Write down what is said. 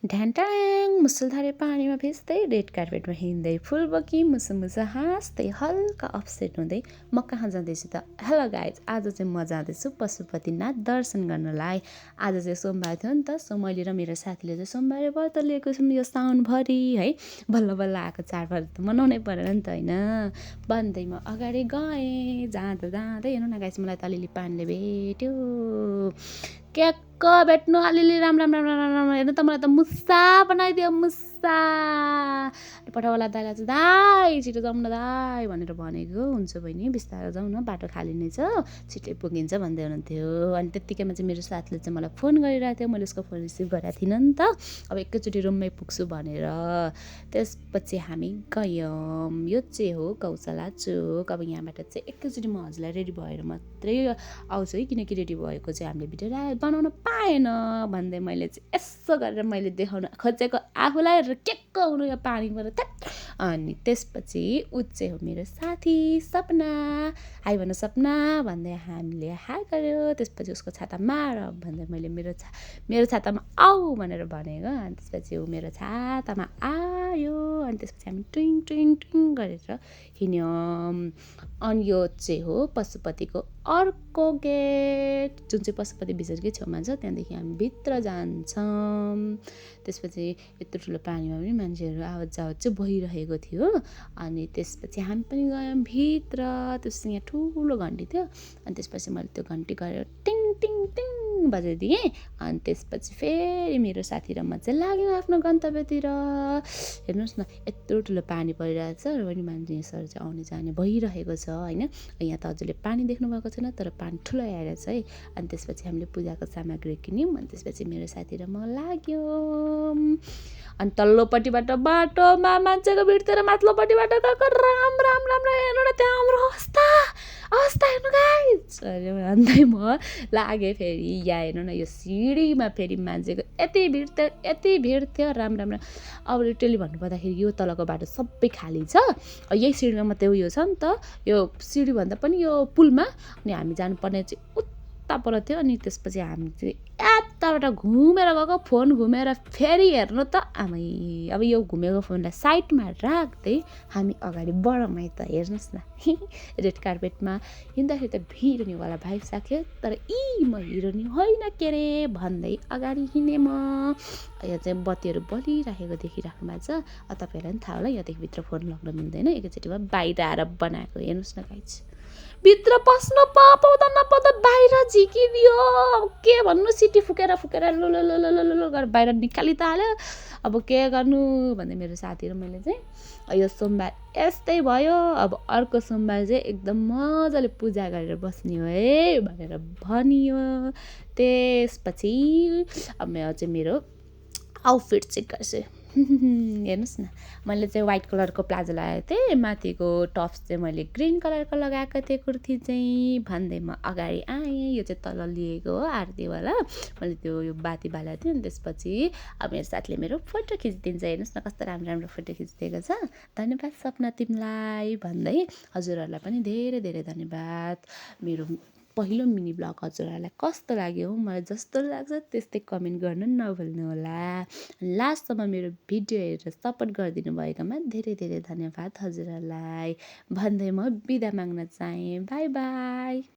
ढ्याङट्याङ मुसलधारे पानीमा भिज्दै रेड कार्पेटमा हिँड्दै फुल बोकी मुसुमुसु हाँस्दै हल्का अपसेट हुँदै म कहाँ जाँदैछु त। हेलो गाइज, आज चाहिँ म जाँदैछु पशुपतिनाथ दर्शन गर्नलाई। आज चाहिँ सोमबार थियो नि त, सो मैले र मेरो साथीले चाहिँ सोमबारे व्रत लिएको छौँ यो साउनभरि है। बल्ल बल्ल आएको चाडबाड त मनाउनै परेन नि त होइन। भन्दै म अगाडि गएँ, जाँदा जाँदै हेर्नु न गाइज, मलाई त अलिअलि पानीले भेट्यो। क्याक्क भेट्नु अलिअलि राम राम राम राम राम हेर्नु त, मलाई त मुसा बनाइदियो मुसा। पठावाला दाइलाई चाहिँ दाइ छिटो जाउँ न दाइ भनेर भनेको। हुन्छ बहिनी बिस्तारो जाउँ न, बाटो खाली नै छ, छिटै पुगिन्छ भन्दै हुनुहुन्थ्यो। अनि त्यत्तिकैमा चाहिँ मेरो साथीले चाहिँ मलाई फोन गरिरहेको थियो, मैले उसको फोन रिसिभ गरेको थिइनँ नि त। अब एकैचोटि रुममै पुग्छु भनेर त्यसपछि हामी गयौँ। यो चाहिँ हो गौशाला चोक। अब यहाँबाट चाहिँ एकैचोटि म हजुरलाई रेडी भएर मात्रै आउँछु है, किनकि रेडी भएको चाहिँ हामीले भिडियो बनाउन पाएन भन्दै मैले चाहिँ यसो गरेर मैले देखाउन खोजेको आफूलाई क्याक्क हुनु यो पानीबाट थ्याट। अनि त्यसपछि ऊ चाहिँ हो मेरो साथी सपना। हाई भन सपना भन्दै हामीले हाई गऱ्यो। त्यसपछि उसको छाता मार भन्दै मैले मेरो छातामा आऊ भनेर भनेको। अनि त्यसपछि ऊ मेरो छातामा आयो। अनि त्यसपछि हामी टुइङ टुइङ टुइङ गरेर हिँड्यौँ। अनि यो चाहिँ हो पशुपतिको अर्को गेट, जुन चाहिँ पशुपति विसर्गकै छेउमा छ। त्यहाँदेखि हामी भित्र जान्छौँ। त्यसपछि यत्रो ठुलो पानीमा पनि मान्छेहरू आवत जावत चाहिँ भइरहेको थियो। अनि त्यसपछि हामी पनि गयौँ भित्र। त्यसपछि यहाँ ठुलो घन्टी थियो। अनि त्यसपछि मैले त्यो घन्टी गरेर टिङ टिङ टिङ बजाइदिएँ। अनि त्यसपछि फेरि मेरो साथी र म चाहिँ लाग्यौँ आफ्नो गन्तव्यतिर। हेर्नुहोस् न, यत्रो ठुलो पानी परिरहेको छ र पनि मान्छेहरू चाहिँ आउने जाने भइरहेको छ होइन। यहाँ त हजुरले पानी देख्नुभएको छैन, तर पानी ठुलो आइरहेछ है। अनि त्यसपछि हामीले पूजाको सामग्री किन्यौँ। अनि त्यसपछि मेरो साथी र म लाग्यौँ। अनि तल्लोपट्टिबाट बाटोमा मान्छेको भिड थियो र माथिल्लोपट्टिबाट गएको राम राम राम राम हेर्नु न त्यहाँ हाम्रो अवस्था हेर्नु गाइज भन्दै म लागेँ फेरि। यहाँ हेर्नु न, यो सिँढीमा फेरि मान्छेको यति भिड थियो राम राम राम। अब लिटरली भन्नुपर्दाखेरि यो तलको बाटो सबै खाली छ, यही सिँढीमा मात्रै उयो छ नि त। यो सिँढीभन्दा पनि यो पुलमा अनि हामी जानुपर्ने चाहिँ उता पर थियो। अनि त्यसपछि हामी चाहिँ यताबाट घुमेर गएको, फोन घुमेर फेरि हेर्नु त आमै। अब यो घुमेको फोनलाई साइडमा राख्दै हामी अगाडि बढौँ है त। हेर्नुहोस् न, रेड कार्पेटमा हिँड्दाखेरि त हिरोनीवाला भाइब साख्यो, तर म हिरोनी होइन के अरे भन्दै अगाडि हिँडेँ म। यहाँ चाहिँ बत्तीहरू बलिरहेको देखिराख्नु भएको छ। तपाईँहरूलाई पनि थाहा होला यहाँदेखि भित्र फोन लग्न मिल्दैन, एकैचोटिमा बाहिर आएर बनाएको। हेर्नुहोस् न गाइज, भित्र पस्नु पाउँदा नपाउँदा बाहिर झिकिदियो। के भन्नु, सिटी फुकेर लु गरेर बाहिर निकाली त हाल्यो। अब के गर्नु भन्दै मेरो साथी र मैले चाहिँ यो सोमबार यस्तै भयो। अब अर्को सोमबार चाहिँ एकदम मजाले पूजा गरेर बस्ने हो है भनेर भनियो। त्यसपछि अब मेरो आउटफिट चेक गर्छु। हेर्नुहोस् न, मैले चाहिँ व्हाइट कलरको प्लाजो लगाएको थिएँ, माथिको टप्स चाहिँ मैले ग्रिन कलरको लगाएको थिएँ कुर्ती चाहिँ। भन्दै म अगाडि आएँ। यो चाहिँ तल लिएको हो आरतीवाला, मैले त्यो यो बाती बालेको थिएँ। अनि त्यसपछि अब मेरो साथीले मेरो फोटो खिचिदिन्छ। हेर्नुहोस् न कस्तो राम्रो राम्रो फोटो खिचिदिएको छ। धन्यवाद सपना तिमीलाई भन्दै हजुरहरूलाई पनि धेरै धेरै धन्यवाद। मेरो पहिलो मिनी ब्लग हजुरहरूलाई कस्तो लाग्यो, मलाई जस्तो लाग्छ त्यस्तै कमेन्ट गर्नु नभुल्नु होला। लास्टसम्म मेरो भिडियो हेरेर सपोर्ट गरिदिनु भएकोमा धेरै धेरै धन्यवाद हजुरहरूलाई भन्दै म बिदा माग्न चाहेँ। By by.